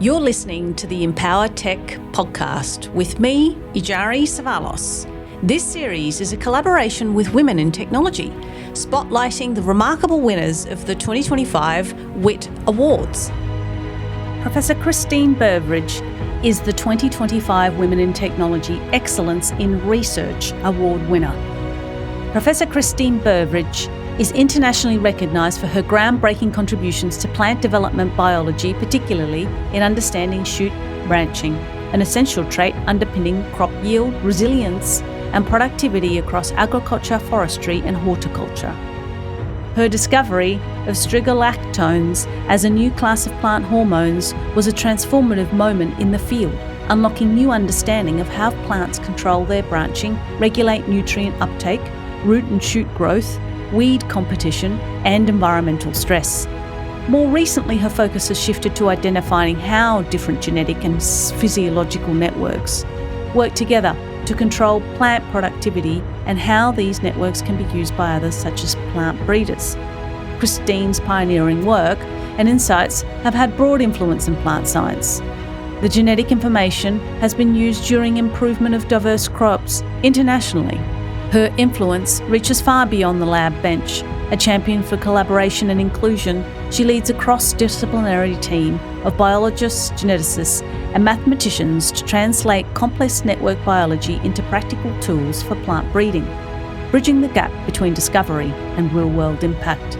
You're listening to the EmpowerTech podcast with me, Iyari Cevallos. This series is a collaboration with Women in Technology, spotlighting the remarkable winners of the 2025 WiT Awards. Professor Christine Beveridge is the 2025 Women in Technology Excellence in Research Award winner. Professor Christine Beveridge is internationally recognised for her groundbreaking contributions to plant development biology, particularly in understanding shoot branching, an essential trait underpinning crop yield, resilience and productivity across agriculture, forestry and horticulture. Her discovery of strigolactones as a new class of plant hormones was a transformative moment in the field, unlocking new understanding of how plants control their branching, regulate nutrient uptake, root and shoot growth, weed competition and environmental stress. More recently, her focus has shifted to identifying how different genetic and physiological networks work together to control plant productivity and how these networks can be used by others such as plant breeders. Christine's pioneering work and insights have had broad influence in plant science. The genetic information has been used during improvement of diverse crops internationally. Her influence reaches far beyond the lab bench. A champion for collaboration and inclusion, she leads a cross-disciplinary team of biologists, geneticists, and mathematicians to translate complex network biology into practical tools for plant breeding, bridging the gap between discovery and real-world impact.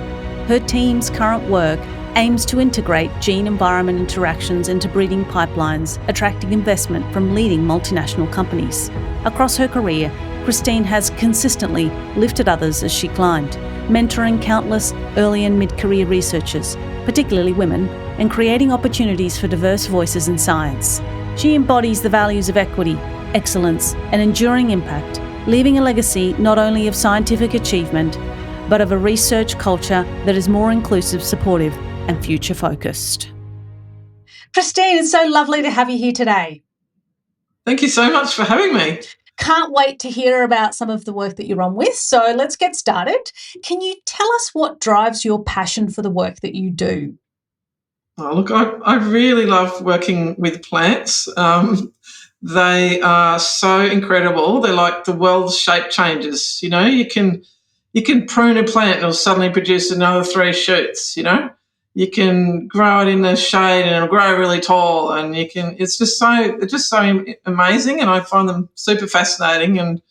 Her team's current work aims to integrate gene-environment interactions into breeding pipelines, attracting investment from leading multinational companies. Across her career, Christine has consistently lifted others as she climbed, mentoring countless early and mid-career researchers, particularly women, and creating opportunities for diverse voices in science. She embodies the values of equity, excellence, and enduring impact, leaving a legacy not only of scientific achievement, but of a research culture that is more inclusive, supportive, and future-focused. Christine, it's so lovely to have you here today. Thank you so much for having me. Can't wait to hear about some of the work that you're on with. So let's get started. Can you tell us what drives your passion for the work that you do? Oh, look, I really love working with plants. They are so incredible. They're like the world's shape changes. You know, you can prune a plant and it'll suddenly produce another 3 shoots. You know, you can grow it in the shade and it'll grow really tall. And it's just so amazing. And I find them super fascinating. And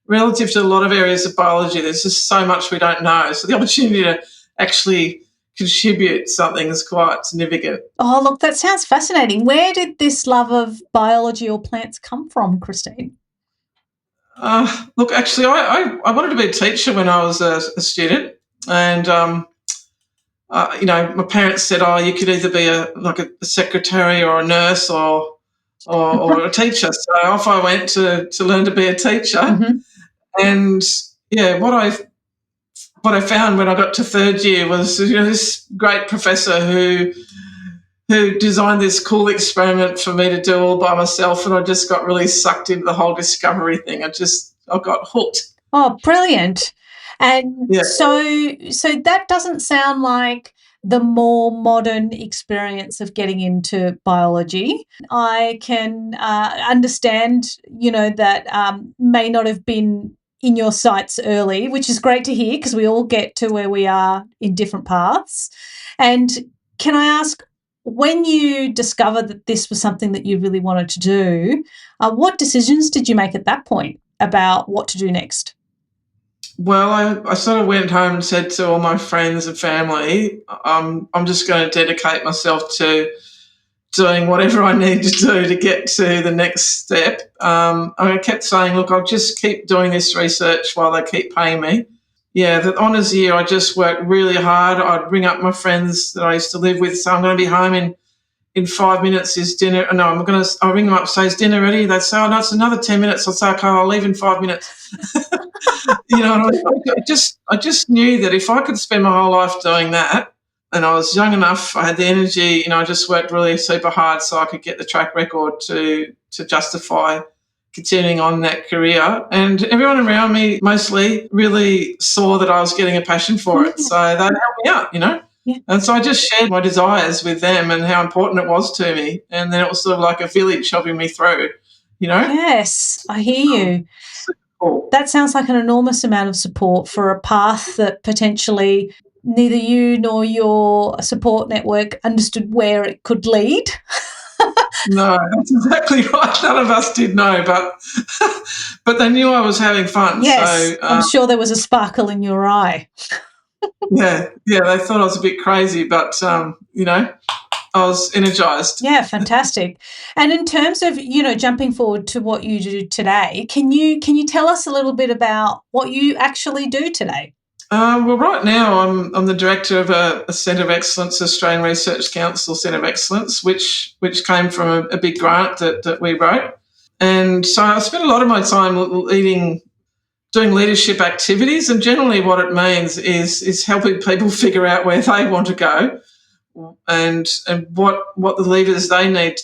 relative to a lot of areas of biology, there's just so much we don't know. So the opportunity to actually contribute something is quite significant. Oh, look, that sounds fascinating. Where did this love of biology or plants come from, Christine? Look, actually, I wanted to be a teacher when I was a student. And my parents said, "Oh, you could either be a secretary or a nurse or a teacher." So off I went to learn to be a teacher. Mm-hmm. And yeah, what I found when I got to 3rd year was this great professor who designed this cool experiment for me to do all by myself, and I just got really sucked into the whole discovery thing. I got hooked. Oh, brilliant. And Yeah. so that doesn't sound like the more modern experience of getting into biology. I can understand, that may not have been in your sights early, which is great to hear because we all get to where we are in different paths. And can I ask, when you discovered that this was something that you really wanted to do, what decisions did you make at that point about what to do next? Well, I sort of went home and said to all my friends and family, I'm just going to dedicate myself to doing whatever I need to do to get to the next step. I kept saying, look, I'll just keep doing this research while they keep paying me. Yeah, the honours year, I just worked really hard. I'd ring up my friends that I used to live with, so I'm going to be home in 5 minutes. Is dinner? No, I'll ring them up, say, is dinner ready? They'd say, oh, no, it's another 10 minutes. I'll say, okay, I'll leave in 5 minutes. I just knew that if I could spend my whole life doing that, and I was young enough, I had the energy, I just worked really super hard so I could get the track record to justify continuing on that career. And everyone around me mostly really saw that I was getting a passion for it. So they helped me out, Yeah. And so I just shared my desires with them and how important it was to me. And then it was sort of like a village helping me through, you know? Yes, I hear you. Super cool. That sounds like an enormous amount of support for a path that potentially neither you nor your support network understood where it could lead. No, that's exactly right. None of us did know, but they knew I was having fun. Yes, So I'm sure there was a sparkle in your eye. yeah, they thought I was a bit crazy, but you know, I was energized. Yeah, fantastic. And in terms of, jumping forward to what you do today, can you tell us a little bit about what you actually do today? Well, right now I'm the director of a Centre of Excellence, Australian Research Council Centre of Excellence, which came from a big grant that we wrote. And so I spent a lot of my time doing leadership activities, and generally what it means is helping people figure out where they want to go and what the levers they need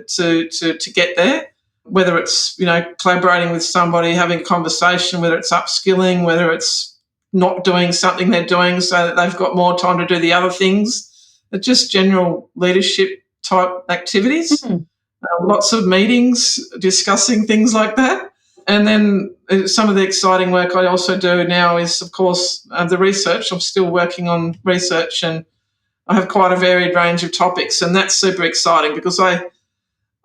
to get there. Whether it's collaborating with somebody, having a conversation, whether it's upskilling, whether it's not doing something they're doing so that they've got more time to do the other things. It's just general leadership type activities. Mm. Lots of meetings discussing things like that. And then some of the exciting work I also do now is, of course, the research. I'm still working on research, and I have quite a varied range of topics, and that's super exciting because I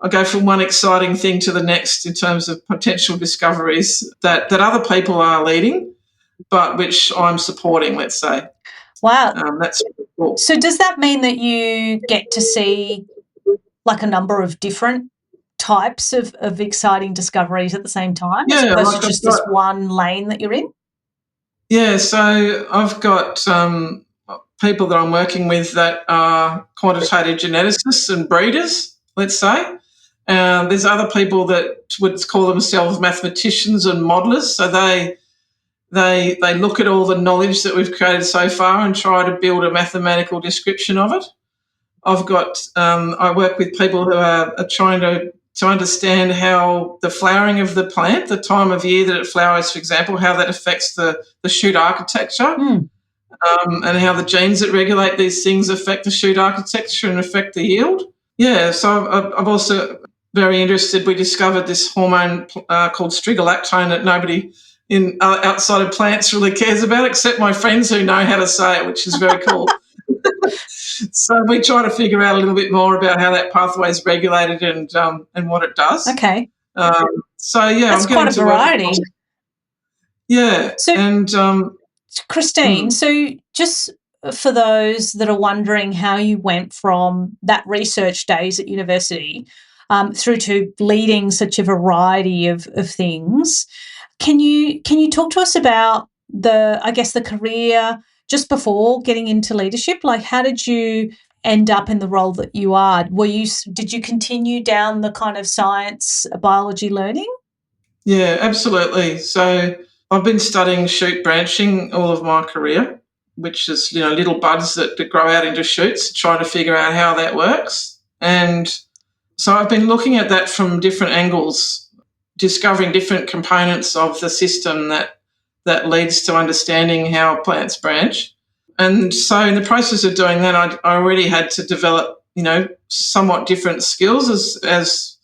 go from one exciting thing to the next in terms of potential discoveries that other people are leading, but which I'm supporting, let's say. Wow. That's really cool. So does that mean that you get to see like a number of different types of exciting discoveries at the same time, as opposed to just this one lane that you're in? Yeah, so I've got people that I'm working with that are quantitative geneticists and breeders, let's say. There's other people that would call themselves mathematicians and modelers. So they look at all the knowledge that we've created so far and try to build a mathematical description of it. I've got I work with people who are trying to understand how the flowering of the plant, the time of year that it flowers, for example, how that affects the shoot architecture, and how the genes that regulate these things affect the shoot architecture and affect the yield. Yeah, so I'm also very interested. We discovered this hormone called strigolactone that nobody outside of plants really cares about, except my friends who know how to say it, which is very cool. So we try to figure out a little bit more about how that pathway is regulated and what it does. Okay. So yeah, that's quite a variety. Yeah. So, and Christine, so just for those that are wondering how you went from that research days at university through to leading such a variety of things, can you talk to us about the career just before getting into leadership? Like, how did you end up in the role that you are? Did you continue down the kind of science, biology learning? Yeah, absolutely. So I've been studying shoot branching all of my career, which is little buds that grow out into shoots, trying to figure out how that works. And so I've been looking at that from different angles, discovering different components of the system that leads to understanding how plants branch. And so in the process of doing that, I already had to develop, somewhat different skills as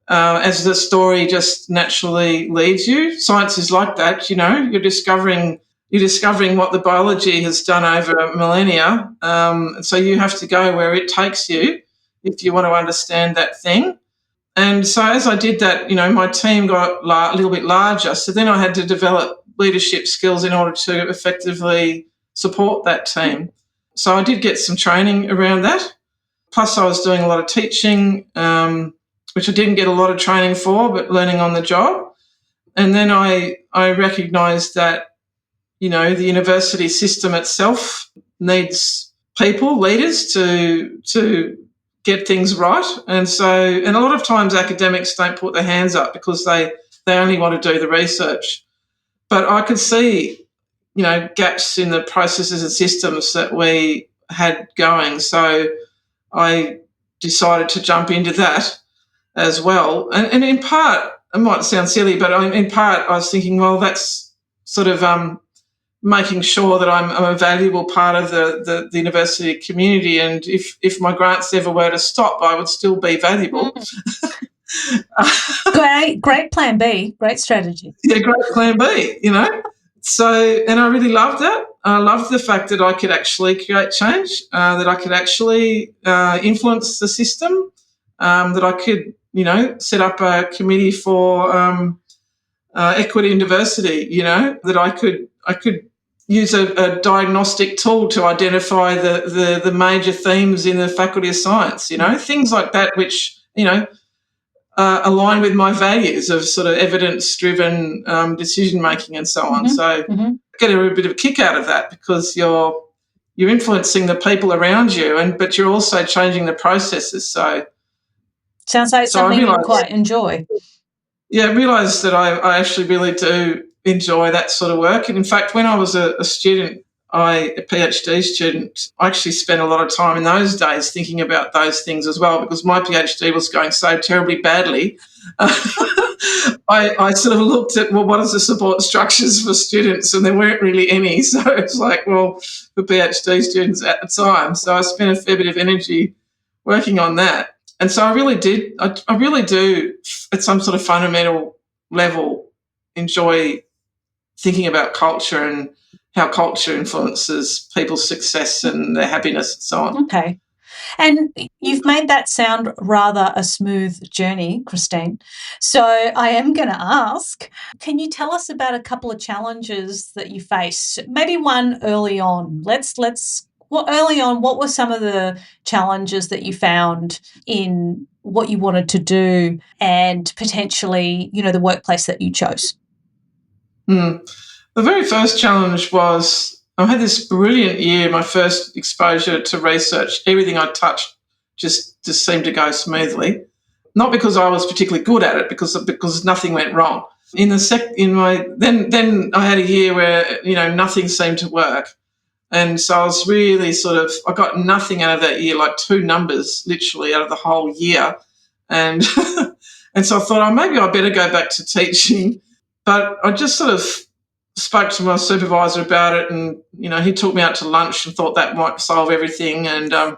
the story just naturally leads you. Science is like that, you're discovering what the biology has done over millennia. So you have to go where it takes you if you want to understand that thing. And so as I did that, my team got a little bit larger. So then I had to develop leadership skills in order to effectively support that team. So I did get some training around that. Plus I was doing a lot of teaching, which I didn't get a lot of training for, but learning on the job. And then I recognised that, the university system itself needs people, leaders, to get things right. And a lot of times academics don't put their hands up because they only want to do the research. But I could see, gaps in the processes and systems that we had going. So I decided to jump into that as well. And in part, it might sound silly, but in part I was thinking, well, that's sort of making sure that I'm a valuable part of the university community, and if my grants ever were to stop, I would still be valuable. Great plan B, great strategy. Yeah, great plan B, So, and I really loved that. I loved the fact that I could actually create change, that I could actually influence the system, that I could, set up a committee for equity and diversity, that I could use a diagnostic tool to identify the major themes in the Faculty of Science, things like that, which, align with my values of sort of evidence-driven decision making and so on. So I get a bit of a kick out of that, because you're influencing the people around you, but you're also changing the processes. So sounds like something you quite enjoy. Yeah, I realised that I actually really do enjoy that sort of work. And in fact, when I was a student, a PhD student, I actually spent a lot of time in those days thinking about those things as well, because my PhD was going so terribly badly. I sort of looked at, well, what are the support structures for students? And there weren't really any. So it's like, well, for PhD students at the time. So I spent a fair bit of energy working on that. And so I really do, at some sort of fundamental level, enjoy thinking about culture and how culture influences people's success and their happiness and so on. Okay. And you've made that sound rather a smooth journey, Christine. So I am going to ask, can you tell us about a couple of challenges that you faced? Maybe one early on. Early on, what were some of the challenges that you found in what you wanted to do and potentially, the workplace that you chose? The very first challenge was I had this brilliant year, my first exposure to research. Everything I touched just seemed to go smoothly. Not because I was particularly good at it, because nothing went wrong. Then I had a year where nothing seemed to work, and so I was really I got nothing out of that year, like 2 numbers literally out of the whole year, and and so I thought, oh, maybe I better go back to teaching. But I just sort of spoke to my supervisor about it, and he took me out to lunch and thought that might solve everything. And I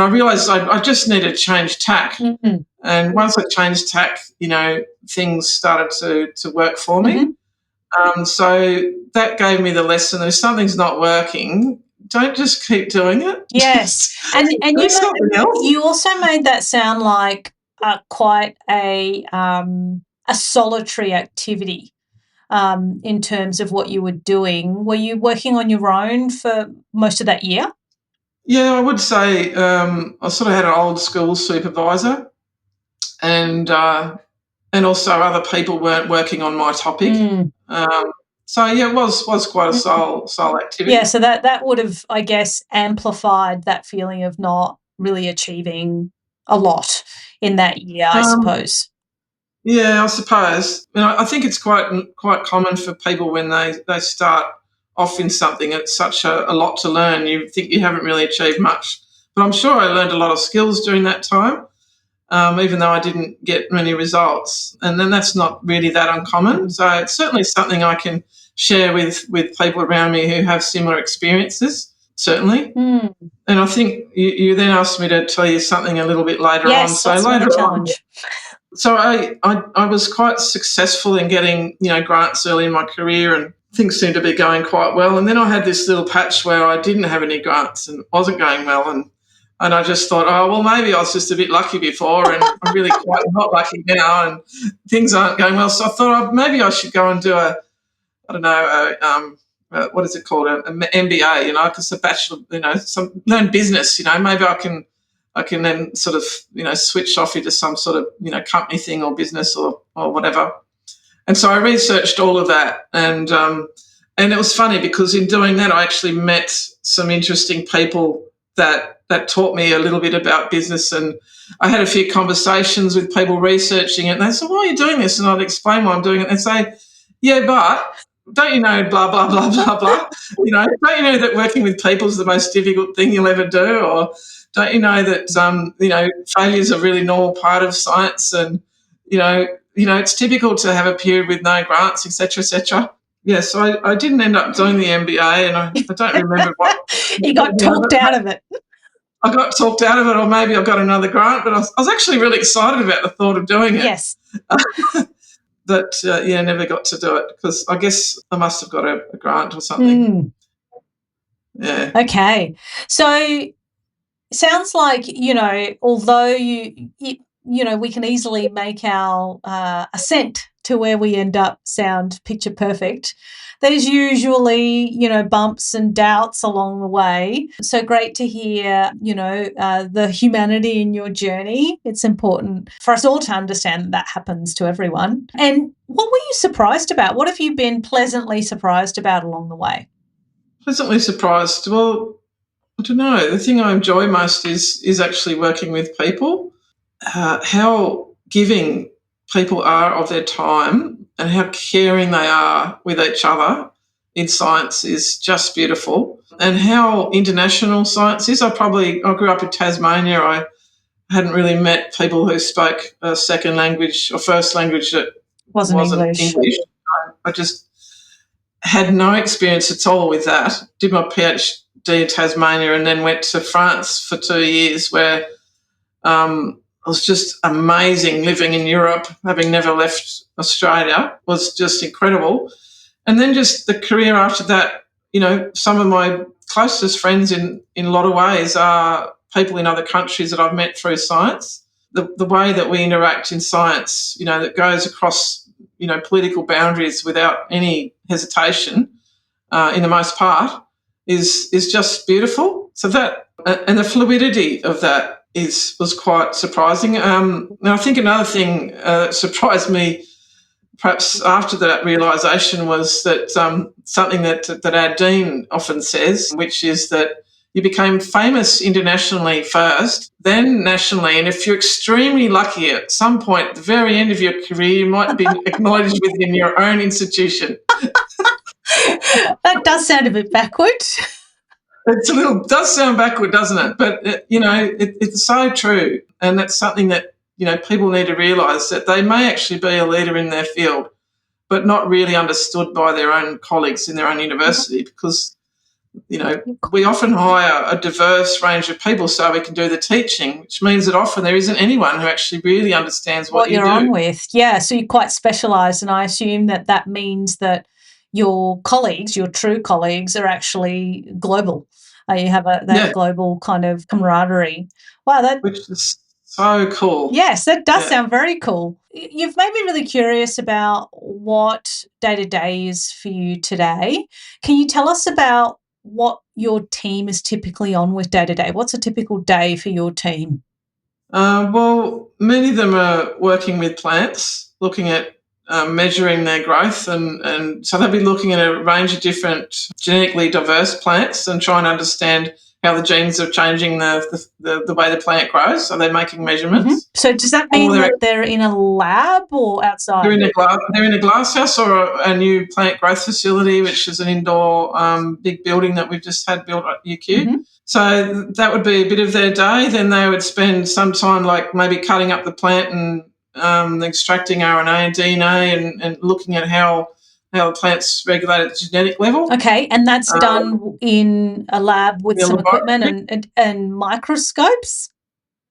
realised I just needed to change tack. Mm-hmm. And once I changed tack, things started to work for me. Mm-hmm. So that gave me the lesson: if something's not working, don't just keep doing it. Yes, and you also made that sound like quite a solitary activity. In terms of what you were doing. Were you working on your own for most of that year? Yeah, I would say I sort of had an old school supervisor, and also other people weren't working on my topic. So yeah, it was quite a sole activity. Yeah, so that would have, I guess, amplified that feeling of not really achieving a lot in that year, I suppose. Yeah, I suppose. I think it's quite common for people when they start off in something. It's such a lot to learn. You think you haven't really achieved much. But I'm sure I learned a lot of skills during that time, even though I didn't get many results. And then that's not really that uncommon. So it's certainly something I can share with people around me who have similar experiences, certainly. And I think you then asked me to tell you something a little bit later on. So later challenge. So I was quite successful in getting, grants early in my career, and things seemed to be going quite well. And then I had this little patch where I didn't have any grants and it wasn't going well. And I just thought, oh, well, maybe I was just a bit lucky before, and I'm really quite not lucky now, and things aren't going well. So I thought maybe I should go and do what is it called? An MBA, because a bachelor, learn business, maybe I can then sort of, switch off into some sort of, company thing or business or whatever. And so I researched all of that. And it was funny because in doing that, I actually met some interesting people that taught me a little bit about business. And I had a few conversations with people researching it. And they said, why are you doing this? And I'd explain why I'm doing it. And say, yeah, but don't you know, blah, blah, blah, blah, blah. Don't you know that working with people is the most difficult thing you'll ever do? Or don't you know that, failure is a really normal part of science, and, it's typical to have a period with no grants, et cetera, et cetera. Yes, I didn't end up doing the MBA, and I don't remember what. You got talked out of it. I got talked out of it, or maybe I got another grant, but I was actually really excited about the thought of doing it. Yes. But, never got to do it because I guess I must have got a grant or something. Yeah. Okay. So sounds like, although we can easily make our ascent to where we end up sound picture perfect, there's usually, bumps and doubts along the way. So great to hear, the humanity in your journey. It's important for us all to understand that happens to everyone. And what were you surprised about? What have you been pleasantly surprised about along the way? Pleasantly surprised. Well, I don't know. The thing I enjoy most is actually working with people. How giving people are of their time and how caring they are with each other in science is just beautiful. And how international science is. I grew up in Tasmania. I hadn't really met people who spoke a second language or first language that wasn't English. I just had no experience at all with that. Did my PhD in Tasmania and then went to France for 2 years where it was just amazing living in Europe, having never left Australia, was just incredible. And then just the career after that, some of my closest friends in a lot of ways are people in other countries that I've met through science. The way that we interact in science, that goes across, political boundaries without any hesitation, in the most part, is just beautiful. So that, and the fluidity of that was quite surprising. And I think another thing that surprised me, perhaps after that realisation, was that something that our dean often says, which is that you became famous internationally first, then nationally, and if you're extremely lucky, at some point at the very end of your career, you might be acknowledged within your own institution. That does sound a bit backward. Does sound backward, doesn't it? But, it's so true, and that's something that, people need to realise, that they may actually be a leader in their field but not really understood by their own colleagues in their own university because, we often hire a diverse range of people so we can do the teaching, which means that often there isn't anyone who actually really understands what you're on with. Yeah, so you're quite specialised, and I assume that means that your colleagues, your true colleagues, are actually global. You have that global kind of camaraderie. Wow, which is so cool. Yes, that does sound very cool. You've made me really curious about what day-to-day is for you today. Can you tell us about what your team is typically on with day-to-day? What's a typical day for your team? Well, many of them are working with plants, looking at measuring their growth, and so they'll be looking at a range of different genetically diverse plants and trying to understand how the genes are changing the way the plant grows. So they're making measurements. Mm-hmm. So does that mean that they're in a lab or outside? They're in a glass house or a new plant growth facility, which is an indoor big building that we've just had built at UQ. Mm-hmm. So that would be a bit of their day. Then they would spend some time like maybe cutting up the plant and extracting RNA and DNA and looking at how the plant's regulated at the genetic level. Okay, and that's done in a lab with some equipment and microscopes?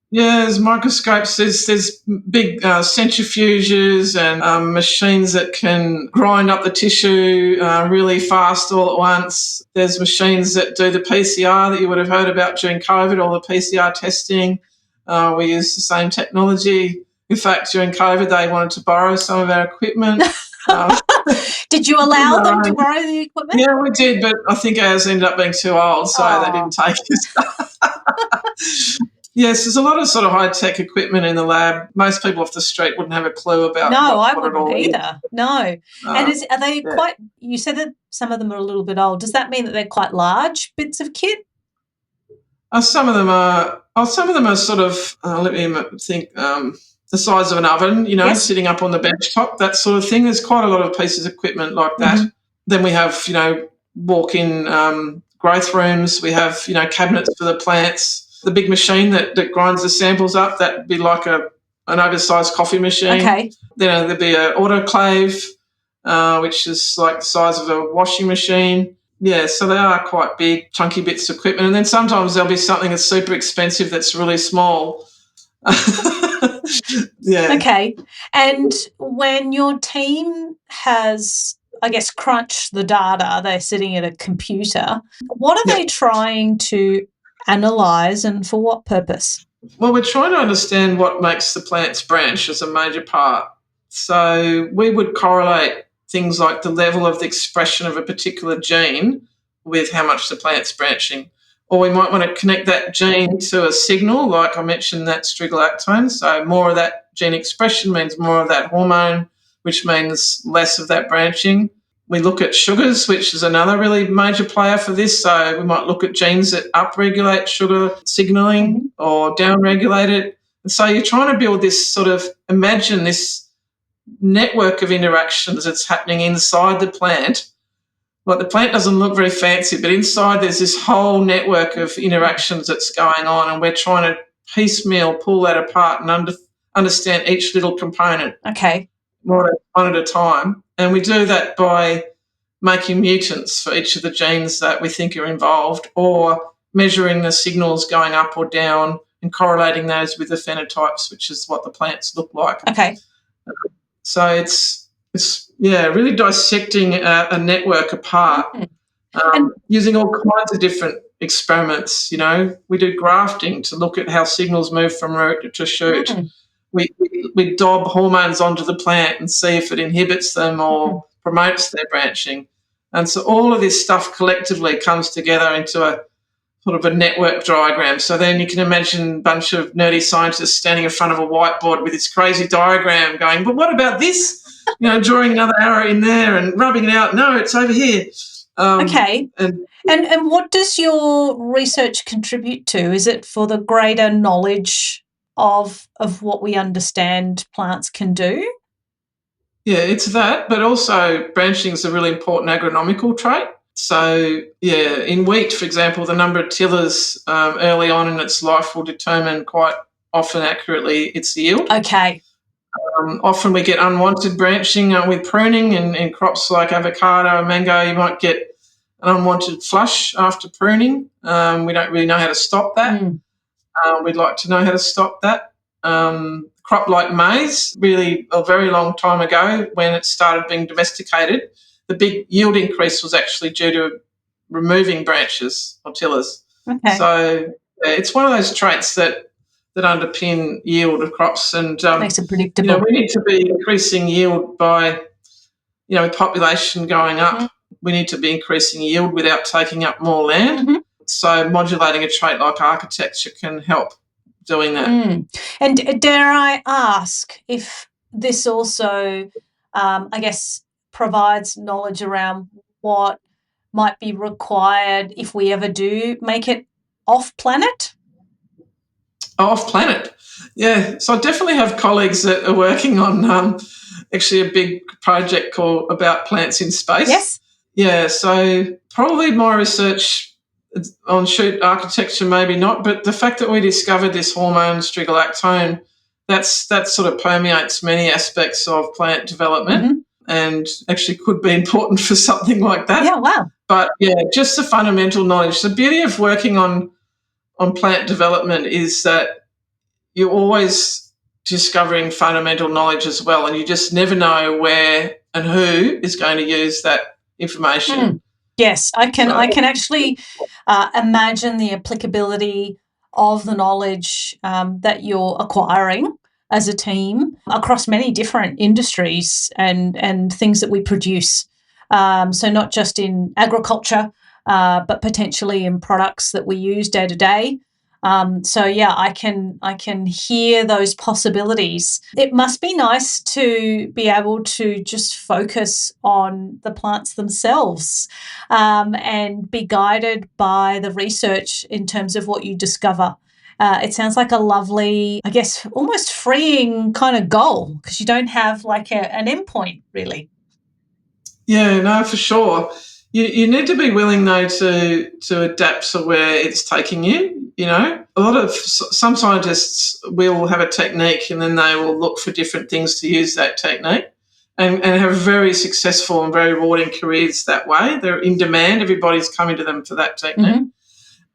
Yeah, there's microscopes. There's big centrifuges and machines that can grind up the tissue really fast all at once. There's machines that do the PCR that you would have heard about during COVID, all the PCR testing. We use the same technology. In fact, during COVID, they wanted to borrow some of our equipment. Did you allow them to borrow the equipment? Yeah, we did, but I think ours ended up being too old, so they didn't take it. Yes, there's a lot of sort of high-tech equipment in the lab. Most people off the street wouldn't have a clue about I what it all wouldn't either. is. No. And are they quite – you said that some of them are a little bit old. Does that mean that they're quite large bits of kit? Some of them are sort of, let me think, the size of an oven, sitting up on the bench top, that sort of thing. There's quite a lot of pieces of equipment like that. Mm-hmm. Then we have, walk-in growth rooms. We have, cabinets for the plants. The big machine that grinds the samples up, that'd be like an oversized coffee machine. Okay. Then there'd be an autoclave. which is like the size of a washing machine. Yeah, so they are quite big, chunky bits of equipment. And then sometimes there'll be something that's super expensive that's really small. Yeah. Okay. And when your team has, I guess, crunched the data, they're sitting at a computer, what are they trying to analyse and for what purpose? Well, we're trying to understand what makes the plants branch as a major part. So we would correlate things like the level of the expression of a particular gene with how much the plant's branching. Or we might want to connect that gene to a signal, like I mentioned, that strigolactone. So more of that gene expression means more of that hormone, which means less of that branching. We look at sugars, which is another really major player for this. So we might look at genes that upregulate sugar signaling or downregulate it. And so you're trying to build this sort of, imagine this network of interactions that's happening inside the plant. Like the plant doesn't look very fancy, but inside there's this whole network of interactions that's going on, and we're trying to piecemeal pull that apart and understand each little component. Okay. One at a time. And we do that by making mutants for each of the genes that we think are involved, or measuring the signals going up or down and correlating those with the phenotypes, which is what the plants look like. Okay. So it's really dissecting a network apart, using all kinds of different experiments. You know, we do grafting to look at how signals move from root to shoot. We dob hormones onto the plant and see if it inhibits them or promotes their branching. And so all of this stuff collectively comes together into a sort of a network diagram. So then you can imagine a bunch of nerdy scientists standing in front of a whiteboard with this crazy diagram going, but what about this? You know, drawing another arrow in there and rubbing it out. No, it's over here. Okay. And what does your research contribute to? Is it for the greater knowledge of what we understand plants can do? Yeah, it's that, but also branching is a really important agronomical trait. So, yeah, in wheat, for example, the number of tillers early on in its life will determine quite often accurately its yield. Okay. Often we get unwanted branching with pruning, and in crops like avocado and mango, you might get an unwanted flush after pruning. We don't really know how to stop that. We'd like to know how to stop that. Crop like maize, really a very long time ago when it started being domesticated, the big yield increase was actually due to removing branches or tillers. Okay. So it's one of those traits that underpin yield of crops, and makes it predictable. You know, we need to be increasing yield by, you know, with population going up, we need to be increasing yield without taking up more land. So modulating a trait like architecture can help doing that. And dare I ask if this also, I guess, provides knowledge around what might be required if we ever do make it off-planet? Off-planet, yeah. So I definitely have colleagues that are working on actually a big project called About Plants in Space. Yes. Yeah, so probably my research on shoot architecture, maybe not, but the fact that we discovered this hormone strigolactone, that sort of permeates many aspects of plant development and actually could be important for something like that. Yeah, wow. But yeah, just the fundamental knowledge. The beauty of working on plant development is that you're always discovering fundamental knowledge as well, and you just never know where and who is going to use that information. Yes, I can actually imagine the applicability of the knowledge that you're acquiring as a team across many different industries and things that we produce. So not just in agriculture, but potentially in products that we use day to day. So yeah, I can hear those possibilities. It must be nice to be able to just focus on the plants themselves and be guided by the research in terms of what you discover. It sounds like a lovely, I guess, almost freeing kind of goal because you don't have like an endpoint really. Yeah, no, for sure. You need to be willing, though, to adapt to where it's taking you. You know, some scientists will have a technique and then they will look for different things to use that technique. and have very successful and very rewarding careers that way. They're in demand. Everybody's coming to them for that technique. Mm-hmm.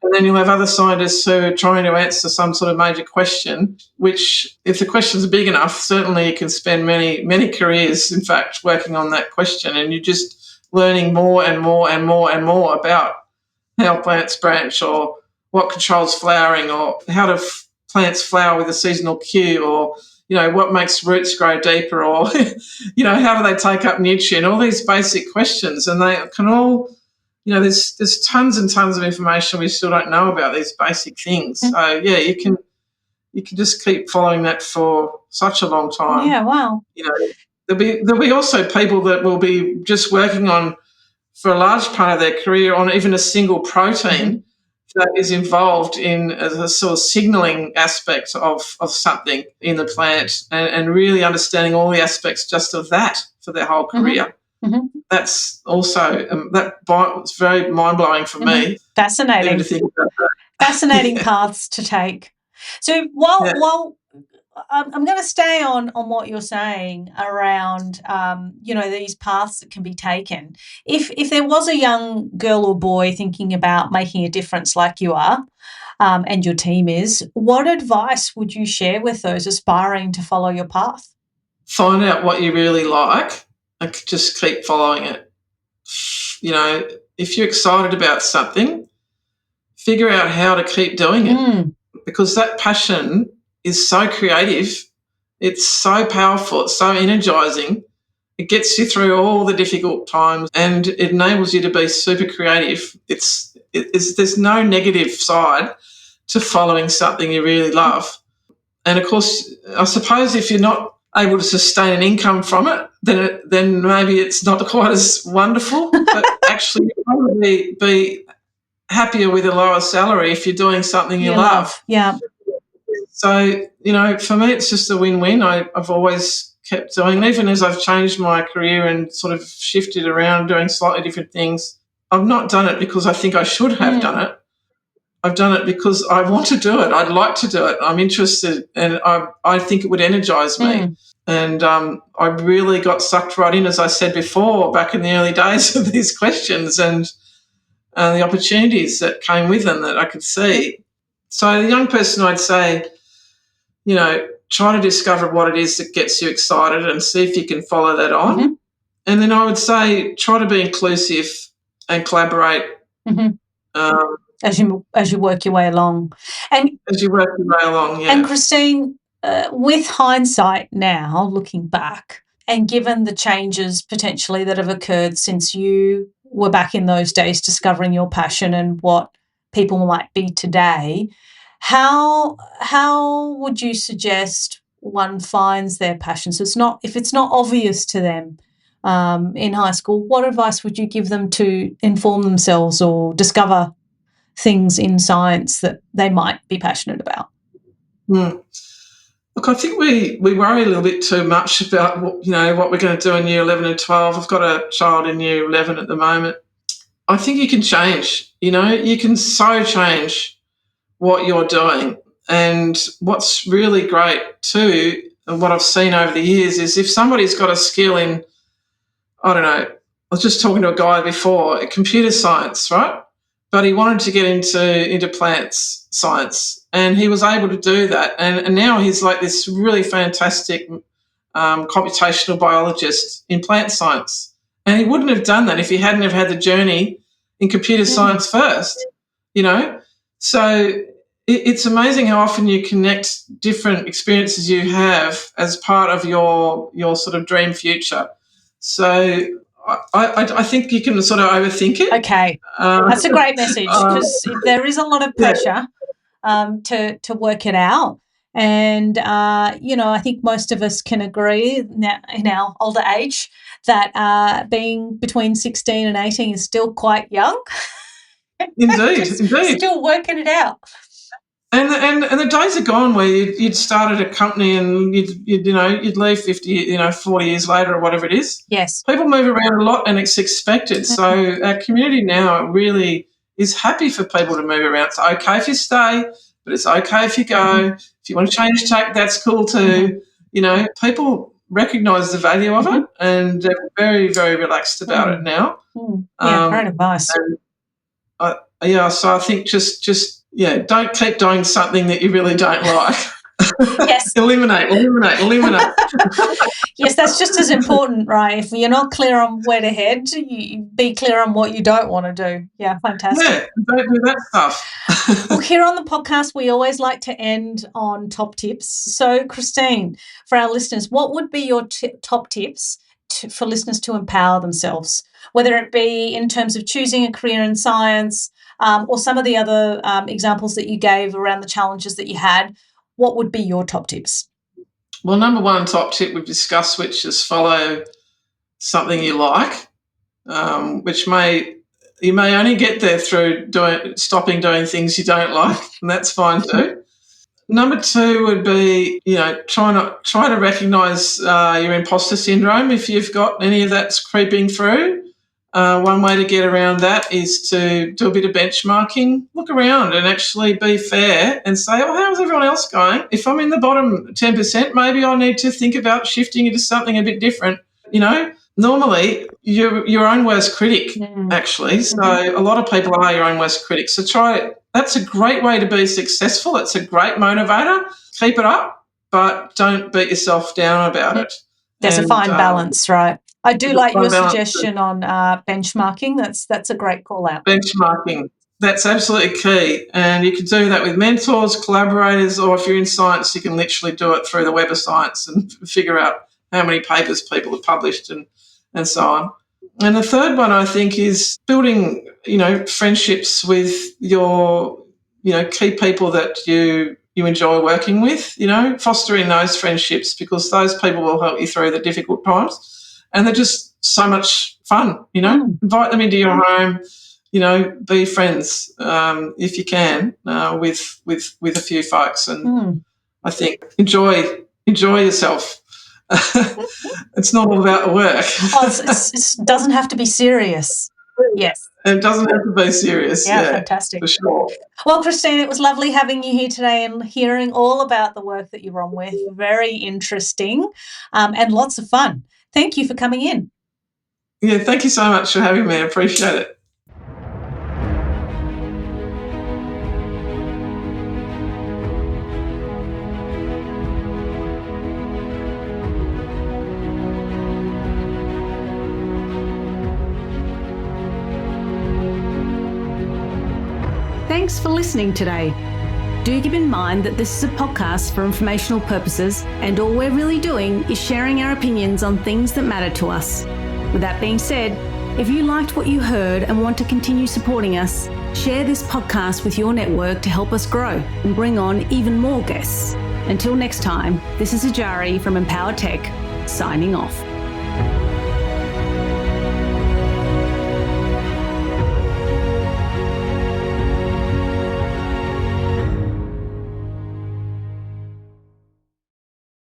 And then you'll have other scientists who are trying to answer some sort of major question, which, if the question's big enough, certainly you can spend many, many careers, in fact, working on that question. And you're just learning more and more and more and more about how plants branch, or what controls flowering, or how do plants flower with a seasonal cue, or, what makes roots grow deeper, or, how do they take up nutrient, all these basic questions. And they can all, there's tons and tons of information we still don't know about these basic things. So, yeah, you can just keep following that for such a long time. Yeah, wow. There'll be also people that will be just working on, for a large part of their career, on even a single protein that is involved in a sort of signalling aspect of something in the plant, and really understanding all the aspects just of that for their whole career. Mm-hmm. That's also, it's very mind-blowing for me. Fascinating. To think about that. Fascinating paths to take. So while I'm going to stay on what you're saying around, these paths that can be taken. If there was a young girl or boy thinking about making a difference like you are, and your team is, what advice would you share with those aspiring to follow your path? Find out what you really like and just keep following it. If you're excited about something, figure out how to keep doing it, because that passion is so creative, it's so powerful, it's so energising. It gets you through all the difficult times, and it enables you to be super creative. There's no negative side to following something you really love. And of course, I suppose if you're not able to sustain an income from it, then maybe it's not quite as wonderful. But actually, you'll probably be happier with a lower salary if you're doing something you love. Yeah. So, for me, it's just a win-win. I've always kept doing, even as I've changed my career and sort of shifted around doing slightly different things. I've not done it because I think I should have done it. I've done it because I want to do it. I'd like to do it. I'm interested, and I think it would energise me. And I really got sucked right in, as I said before, back in the early days of these questions and the opportunities that came with them that I could see. So the young person, I'd say, try to discover what it is that gets you excited and see if you can follow that on. And then I would say try to be inclusive and collaborate. As you work your way along. And as you work your way along, yeah. And Christine, with hindsight now, looking back, and given the changes potentially that have occurred since you were back in those days discovering your passion and what people might be today, how would you suggest one finds their passion? So if it's not obvious to them in high school, what advice would you give them to inform themselves or discover things in science that they might be passionate about? Look, I think we worry a little bit too much about what we're going to do in year 11 and 12. I've got a child in year 11 at the moment. I think you can change. You can so change what you're doing. And what's really great too, and what I've seen over the years, is if somebody's got a skill in, I don't know, I was just talking to a guy before, computer science, right? But he wanted to get into plants science, and he was able to do that. And now he's like this really fantastic computational biologist in plant science. And he wouldn't have done that if he hadn't have had the journey in computer science first, So it's amazing how often you connect different experiences you have as part of your sort of dream future. So I think you can sort of overthink it. Okay, that's a great message, because there is a lot of pressure to work it out. And, I think most of us can agree now, in our older age, that being between 16 and 18 is still quite young. Indeed. Still working it out. And the days are gone where you'd started a company and you'd leave 40 years later or whatever it is. Yes. People move around a lot and it's expected. So our community now really is happy for people to move around. It's okay if you stay, but it's okay if you go. If you want to change tack, that's cool too. People recognise the value of it, and they're very, very relaxed about it now. Yeah, great advice. So I think just don't keep doing something that you really don't like. Yes. Eliminate. Yes, that's just as important, right? If you're not clear on where to head, you be clear on what you don't want to do. Yeah, fantastic. Yeah, don't do that stuff. Well, here on the podcast, we always like to end on top tips. So, Christine, for our listeners, what would be your top tips for listeners to empower themselves, whether it be in terms of choosing a career in science or some of the other examples that you gave around the challenges that you had? What would be your top tips? Well, number one top tip we've discussed, which is follow something you like, which you may only get there through stopping doing things you don't like, and that's fine too. Number two would be, try to recognise your imposter syndrome if you've got any of that's creeping through. One way to get around that is to do a bit of benchmarking, look around and actually be fair and say, oh, how's everyone else going? If I'm in the bottom 10%, maybe I need to think about shifting into something a bit different. Normally you're your own worst critic, actually. So a lot of people are your own worst critic. So try it. That's a great way to be successful. It's a great motivator. Keep it up, but don't beat yourself down about it. There's a fine balance, right? I do like your suggestion on benchmarking. That's a great call out. Benchmarking, that's absolutely key. And you can do that with mentors, collaborators, or if you're in science, you can literally do it through the Web of Science and figure out how many papers people have published and so on. And the third one, I think, is building, friendships with your, key people that you enjoy working with, fostering those friendships, because those people will help you through the difficult times. And they're just so much fun, Invite them into your home, be friends if you can with a few folks. And I think enjoy yourself. It's not all about the work. It doesn't have to be serious. Yes. It doesn't have to be serious. Yeah, fantastic. For sure. Well, Christine, it was lovely having you here today and hearing all about the work that you're on with. Very interesting and lots of fun. Thank you for coming in. Yeah, thank you so much for having me. I appreciate it. Thanks for listening today. Do keep in mind that this is a podcast for informational purposes, and all we're really doing is sharing our opinions on things that matter to us. With that being said, if you liked what you heard and want to continue supporting us, share this podcast with your network to help us grow and bring on even more guests. Until next time, this is Iyari from EmpowerTech, signing off.